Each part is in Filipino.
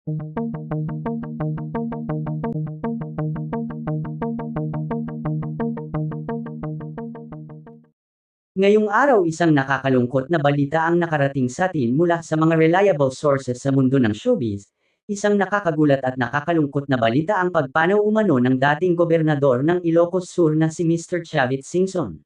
Ngayong araw isang nakakalungkot na balita ang nakarating sa atin mula sa mga reliable sources sa mundo ng showbiz. Isang nakakagulat at nakakalungkot na balita ang pagpanaw umano ng dating gobernador ng Ilocos Sur na si Mr. Chavit Singson.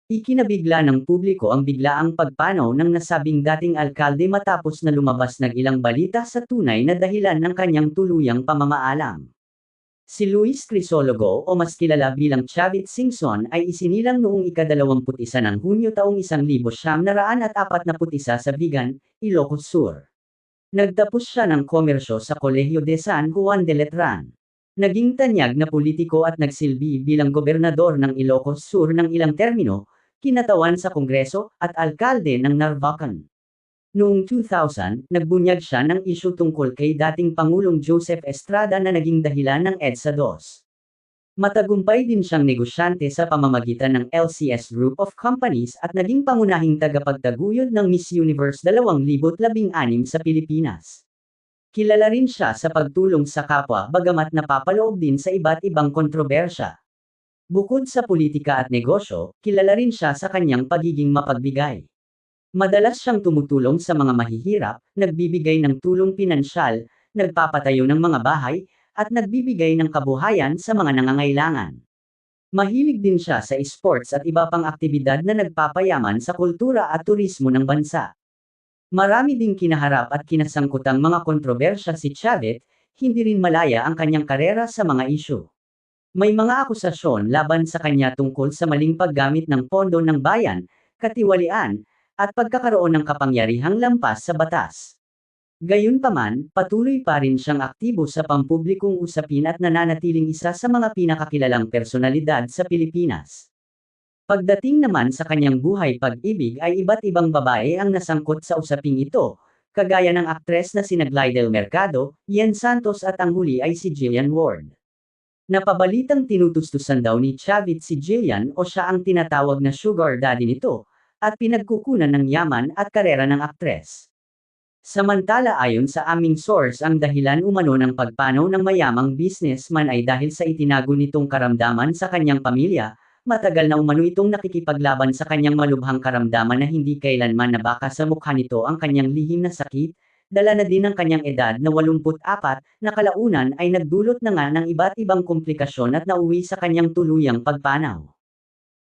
Ikinabigla ng publiko ang biglaang pagpanaw ng nasabing dating alkalde matapos na lumabas ng ilang balita sa tunay na dahilan ng kanyang tuluyang pamamaalam. Si Luis Crisologo o mas kilala bilang Chavit Singson ay isinilang noong ika-21 ng Hunyo taong 1941 sa Bigan, Ilocos Sur. Nagtapos siya ng komersyo sa Kolehiyo de San Juan de Letran. Naging tanyag na politiko at nagsilbi bilang gobernador ng Ilocos Sur ng ilang termino, kinatawan sa Kongreso, at alkalde ng Narvacan. Noong 2000, nagbunyag siya ng isyu tungkol kay dating Pangulong Joseph Estrada na naging dahilan ng EDSA 2. Matagumpay din siyang negosyante sa pamamagitan ng LCS Group of Companies at naging pangunahing tagapagtaguyod ng Miss Universe 2016 sa Pilipinas. Kilala rin siya sa pagtulong sa kapwa bagamat napapaloob din sa iba't ibang kontrobersya. Bukod sa politika at negosyo, kilala rin siya sa kanyang pagiging mapagbigay. Madalas siyang tumutulong sa mga mahihirap, nagbibigay ng tulong pinansyal, nagpapatayo ng mga bahay, at nagbibigay ng kabuhayan sa mga nangangailangan. Mahilig din siya sa sports at iba pang aktibidad na nagpapayaman sa kultura at turismo ng bansa. Marami ding kinaharap at kinasangkutang mga kontrobersya si Chavit, hindi rin malaya ang kanyang karera sa mga isyu. May mga akusasyon laban sa kanya tungkol sa maling paggamit ng pondo ng bayan, katiwalian, at pagkakaroon ng kapangyarihang lampas sa batas. Gayunpaman, patuloy pa rin siyang aktibo sa pampublikong usapin at nananatiling isa sa mga pinakakilalang personalidad sa Pilipinas. Pagdating naman sa kanyang buhay pag-ibig ay iba't ibang babae ang nasangkot sa usaping ito, kagaya ng aktres na sina Glidel Mercado, Yen Santos at ang huli ay si Jillian Ward. Napabalitang tinutustusan daw ni Chavit si Jillian o siya ang tinatawag na sugar daddy nito, at pinagkukunan ng yaman at karera ng aktres. Samantala ayon sa aming source ang dahilan umano ng pagpanaw ng mayamang businessman ay dahil sa itinago nitong karamdaman sa kanyang pamilya, matagal na umano itong nakikipaglaban sa kanyang malubhang karamdaman na hindi kailanman nabaka sa mukha nito ang kanyang lihim na sakit, dala na din ang kanyang edad na 84, na kalaunan ay nagdulot na nga ng iba't ibang komplikasyon at nauwi sa kanyang tuluyang pagpanaw.